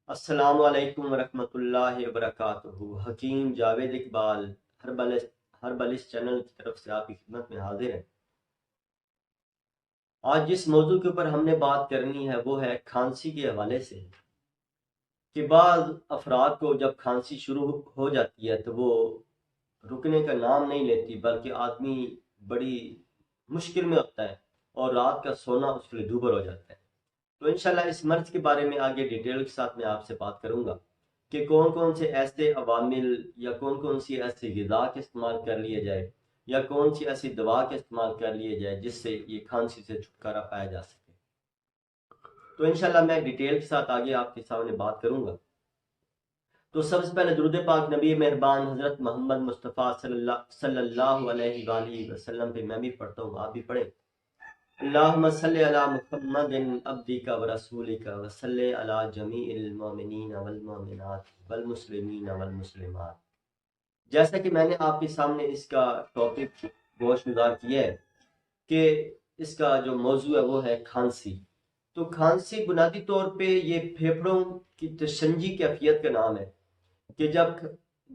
السلام علیکم ورحمۃ اللہ وبرکاتہ۔ حکیم جاوید اقبال ہربلس چینل کی طرف سے آپ کی خدمت میں حاضر ہیں۔ آج جس موضوع کے اوپر ہم نے بات کرنی ہے وہ ہے کھانسی کے حوالے سے، کہ بعض افراد کو جب کھانسی شروع ہو جاتی ہے تو وہ رکنے کا نام نہیں لیتی، بلکہ آدمی بڑی مشکل میں ہوتا ہے اور رات کا سونا اس کے لیے دوبر ہو جاتا ہے۔ تو انشاءاللہ اس مرض کے بارے میں آگے ڈیٹیل کے ساتھ میں آپ سے بات کروں گا کہ کون کون سے ایسے عوامل یا کون کون سی ایسی غذا کے استعمال کر لیے جائے یا کون سی ایسی دوا کے استعمال کر لیے جائے جس سے یہ کھانسی سے چھٹکارا پایا جا سکے۔ تو انشاءاللہ میں ڈیٹیل کے ساتھ آگے آپ کے سامنے بات کروں گا۔ تو سب سے پہلے درود پاک نبی مہربان حضرت محمد مصطفیٰ صلی اللہ علیہ وآلہ وسلم پہ میں بھی پڑھتا ہوں، آپ بھی پڑھیں۔ اللہم صلی علی محمد عبدک و رسولک و صلی علی جمیع المؤمنین والمؤمنات والمسلمین والمسلمات۔ جیسا کہ میں نے آپ کے سامنے اس کا ٹاپک گوش گزار کیا ہے کہ اس کا جو موضوع ہے وہ ہے کھانسی۔ تو کھانسی بنیادی طور پہ یہ پھیپھڑوں کی تشنجی کیفیت کا نام ہے کہ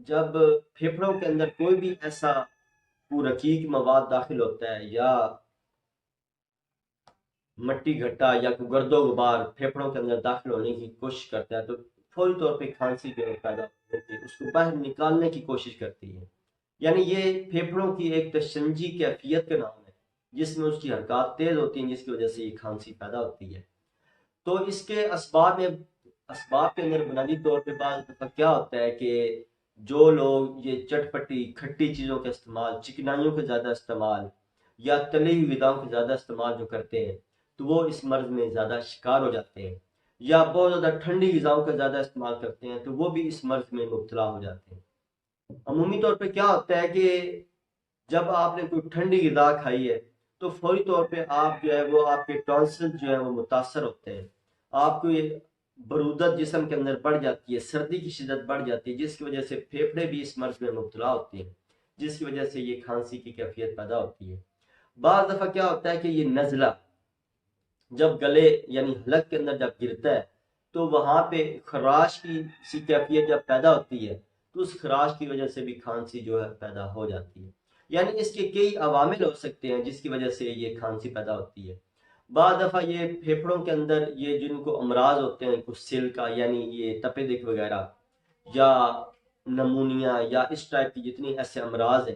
جب پھیپھڑوں کے اندر کوئی بھی ایسا رقیق مواد داخل ہوتا ہے یا مٹی گھٹا یا کوئی گرد و غبار پھیپھڑوں کے اندر داخل ہونے کی کوشش کرتا ہے تو فوری طور پہ کھانسی جو پیدا ہوتی ہے، اس کو باہر نکالنے کی کوشش کرتی ہے۔ یعنی یہ پھیپھڑوں کی ایک تشنجی کیفیت کا نام ہے جس میں اس کی حرکات تیز ہوتی ہیں، جس کی وجہ سے یہ کھانسی پیدا ہوتی ہے۔ تو اس کے اسباب کے اندر بنیادی طور پہ بعض دفعہ کیا ہوتا ہے کہ جو لوگ یہ چٹپٹی کھٹی چیزوں کا استعمال، چکنائیوں کا زیادہ استعمال یا تلی ہوئی غذاؤں کا زیادہ استعمال جو کرتے ہیں تو وہ اس مرض میں زیادہ شکار ہو جاتے ہیں، یا بہت زیادہ ٹھنڈی غذاؤں کا زیادہ استعمال کرتے ہیں تو وہ بھی اس مرض میں مبتلا ہو جاتے ہیں۔ عمومی طور پہ کیا ہوتا ہے کہ جب آپ نے کوئی ٹھنڈی غذا کھائی ہے تو فوری طور پہ آپ جو ہے وہ آپ کے ٹانسل جو ہے وہ متاثر ہوتے ہیں، آپ کو یہ برودت جسم کے اندر بڑھ جاتی ہے، سردی کی شدت بڑھ جاتی ہے، جس کی وجہ سے پھیپھڑے بھی اس مرض میں مبتلا ہوتے ہیں، جس کی وجہ سے یہ کھانسی کی کیفیت پیدا ہوتی ہے۔ بعض دفعہ کیا ہوتا ہے کہ یہ نزلہ جب گلے یعنی حلق کے اندر جب گرتا ہے تو وہاں پہ خراش کی سی کیفیت جب پیدا ہوتی ہے تو اس خراش کی وجہ سے بھی کھانسی جو ہے پیدا ہو جاتی ہے۔ یعنی اس کے کئی عوامل ہو سکتے ہیں جس کی وجہ سے یہ کھانسی پیدا ہوتی ہے۔ بعض دفعہ یہ پھیپھڑوں کے اندر یہ جن کو امراض ہوتے ہیں کچھ سل کا یعنی یہ تپے دق وغیرہ یا نمونیا یا اس ٹائپ کی جتنی ایسے امراض ہیں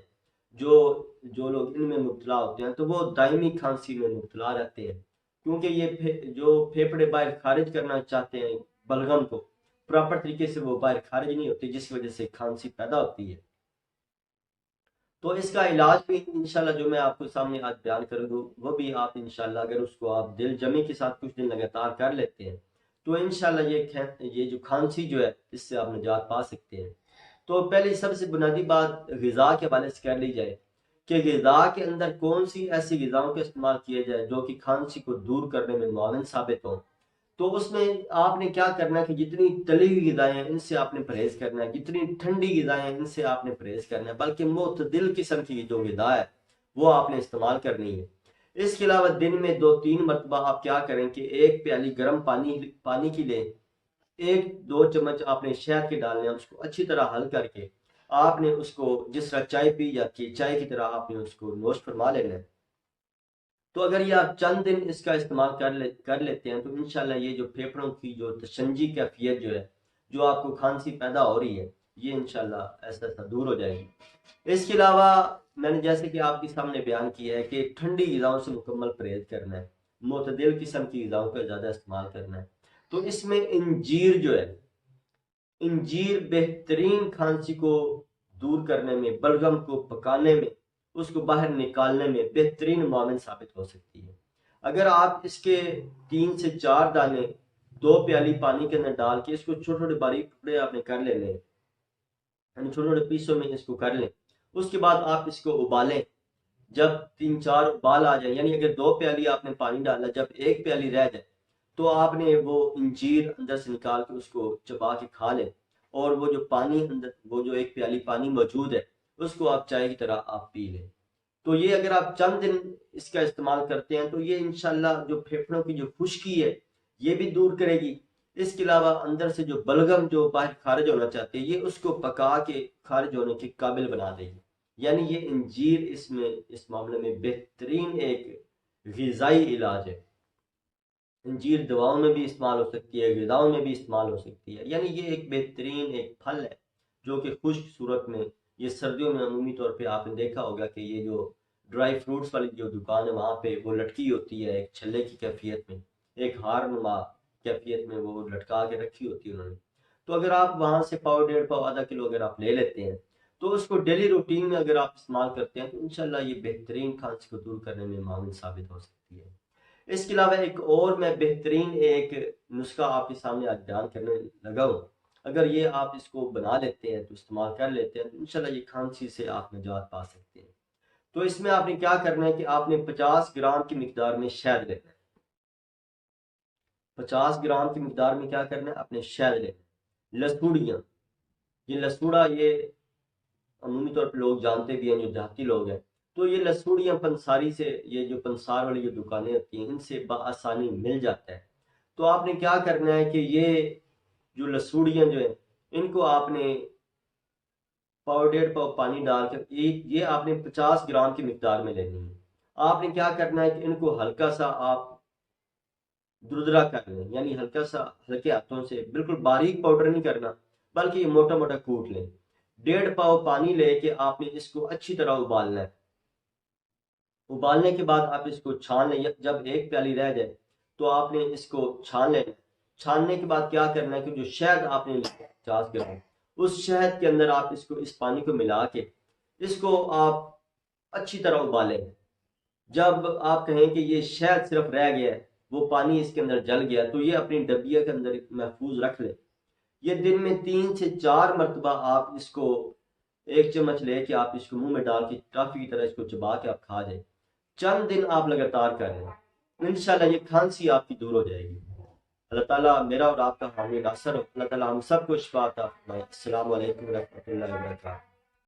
جو لوگ ان میں مبتلا ہوتے ہیں تو وہ دائمی کھانسی میں مبتلا رہتے ہیں، کیونکہ یہ جو پھیپھڑے باہر خارج کرنا چاہتے ہیں بلغم کو پراپر طریقے سے وہ باہر خارج نہیں ہوتی، جس کی وجہ سے کھانسی پیدا ہوتی ہے۔ تو اس کا علاج بھی انشاءاللہ جو میں آپ کو سامنے آج بیان کروں گا وہ بھی آپ انشاءاللہ اگر اس کو آپ دل جمی کے ساتھ کچھ دن لگاتار کر لیتے ہیں تو انشاءاللہ یہ جو کھانسی جو ہے اس سے آپ نجات پا سکتے ہیں۔ تو پہلے سب سے بنیادی بات غذا کے حوالے سے کر لی جائے کہ غذا کے اندر کون سی ایسی غذاؤں کا استعمال کیا جائے جو کہ کھانسی کو دور کرنے میں معاون ثابت ہوں۔ تو اس میں آپ نے کیا کرنا ہے کہ جتنی تلی ہوئی غذائیں ہیں ان سے آپ نے پرہیز کرنا ہے، جتنی ٹھنڈی غذائیں ہیں ان سے آپ نے پرہیز کرنا ہے، بلکہ معتدل قسم کی جو غذا ہے وہ آپ نے استعمال کرنی ہے۔ اس کے علاوہ دن میں 2-3 مرتبہ آپ کیا کریں کہ ایک پیالی گرم پانی کی لیں، 1-2 چمچ آپ نے شہد کے ڈالنے ہیں، اس کو اچھی طرح حل کر کے آپ نے اس کو جس طرح چائے پی جاتی ہے چائے کی طرح آپ نے اس کو نوش فرما لینا ہے۔ تو اگر یہ آپ چند دن اس کا استعمال کر لیتے ہیں تو انشاءاللہ یہ جو پھیپھڑوں کی جو تشنجی کیفیت جو ہے جو آپ کو کھانسی پیدا ہو رہی ہے یہ انشاءاللہ ایسا ایسا دور ہو جائے گی۔ اس کے علاوہ میں نے جیسے کہ آپ کے سامنے بیان کیا ہے کہ ٹھنڈی غذاؤں سے مکمل پرہیز کرنا ہے، معتدل قسم کی غذاؤں کا زیادہ استعمال کرنا ہے۔ تو اس میں انجیر جو ہے، انجیر بہترین کھانسی کو دور کرنے میں، بلغم کو پکانے میں، اس کو باہر نکالنے میں بہترین معاون ثابت ہو سکتی ہے۔ اگر آپ اس کے 3 سے 4 دانے 2 پیالی پانی کے اندر ڈال کے اس کو چھوٹے چھوٹے باریک ٹکڑے آپ نے کر لینے، یعنی چھوٹے چھوٹے پیسوں میں اس کو کر لیں، اس کے بعد آپ اس کو ابالیں۔ جب 3-4 ابال آ جائیں، یعنی اگر 2 پیالی آپ نے پانی ڈالا، جب 1 پیالی رہ جائے تو آپ نے وہ انجیر اندر سے نکال کے اس کو چبا کے کھا لیں، اور وہ جو پانی اندر وہ جو 1 پیالی پانی موجود ہے اس کو آپ چائے کی طرح آپ پی لیں۔ تو یہ اگر آپ چند دن اس کا استعمال کرتے ہیں تو یہ انشاءاللہ جو پھیپھڑوں کی جو خشکی ہے یہ بھی دور کرے گی، اس کے علاوہ اندر سے جو بلغم جو باہر خارج ہونا چاہتے ہیں، یہ اس کو پکا کے خارج ہونے کے قابل بنا دے گی۔ یعنی یہ انجیر اس معاملے میں بہترین ایک غذائی علاج ہے۔ انجیر دواؤں میں بھی استعمال ہو سکتی ہے، غذاؤں میں بھی استعمال ہو سکتی ہے، یعنی یہ ایک بہترین ایک پھل ہے جو کہ خشک صورت میں، یہ سردیوں میں عمومی طور پہ آپ نے دیکھا ہوگا کہ یہ جو ڈرائی فروٹس والی جو دکان ہے وہاں پہ وہ لٹکی ہوتی ہے ایک چھلے کی کیفیت میں، ایک ہار نما کیفیت میں وہ لٹکا کے رکھی ہوتی ہے انہوں نے۔ تو اگر آپ وہاں سے پاؤ ڈیڑھ پاؤ آدھا کلو اگر آپ لے لیتے ہیں تو اس کو ڈیلی روٹین میں اگر آپ استعمال کرتے ہیں تو انشاءاللہ یہ بہترین کھانسی کو دور کرنے میں معاون ثابت ہو سکتی ہے۔ اس کے علاوہ ایک اور میں بہترین ایک نسخہ آپ کے سامنے آج بیان کرنے لگا ہوں، اگر یہ آپ اس کو بنا لیتے ہیں تو استعمال کر لیتے ہیں تو انشاءاللہ یہ کھانسی سے آپ نجات پا سکتے ہیں۔ تو اس میں آپ نے کیا کرنا ہے کہ آپ نے 50 گرام کی مقدار میں شہد لینا ہے۔ 50 گرام کی مقدار میں کیا کرنا ہے، آپ نے شہد لینا ہے۔ لسوڑیاں، یہ لسوڑا یہ عمومی طور پہ لوگ جانتے بھی ہیں جو دیہاتی لوگ ہیں، تو یہ لسوڑیاں پنساری سے، یہ جو پنسار والی جو دکانیں ہوتی ہیں ان سے بآسانی مل جاتا ہے۔ تو آپ نے کیا کرنا ہے کہ یہ جو لسوڑیاں جو ہیں ان کو آپ نے پاؤ ڈیڑھ پاؤ پانی ڈال کر یہ آپ نے 50 گرام کی مقدار میں لینی ہے۔ آپ نے کیا کرنا ہے کہ ان کو ہلکا سا آپ دردرا کر لیں، یعنی ہلکا سا ہلکے ہاتھوں سے، بالکل باریک پاؤڈر نہیں کرنا بلکہ یہ موٹا موٹا کوٹ لیں۔ ڈیڑھ پاؤ پانی لے کے آپ نے اس کو اچھی طرح ابالنا ہے۔ ابالنے کے بعد آپ اس کو چھان لیں، جب ایک پیالی رہ جائے تو آپ نے اس کو چھان لینا۔ چھاننے کے بعد کیا کرنا ہے کہ جو شہد آپ نے 50 گرام، اس شہد کے اندر آپ اس کو اس پانی کو ملا کے اس کو آپ اچھی طرح ابالیں۔ جب آپ کہیں کہ یہ شہد صرف رہ گیا ہے، وہ پانی اس کے اندر جل گیا، تو یہ اپنی ڈبیا کے اندر محفوظ رکھ لیں۔ یہ دن میں 3 سے 4 مرتبہ آپ اس کو ایک چمچ لے کے آپ اس کو منہ میں ڈال کے ٹافی کی طرح اس کو چبا کے آپ کھا جائیں۔ چند دن آپ لگاتار کر لیں، انشاءاللہ یہ کھانسی آپ کی دور ہو جائے گی۔ اللہ تعالیٰ میرا اور آپ کا حامی ناصر ہو۔ اللہ تعالیٰ ہم سب کو شفا عطا فرمائے۔ السلام علیکم ورحمۃ اللہ وبرکاتہ۔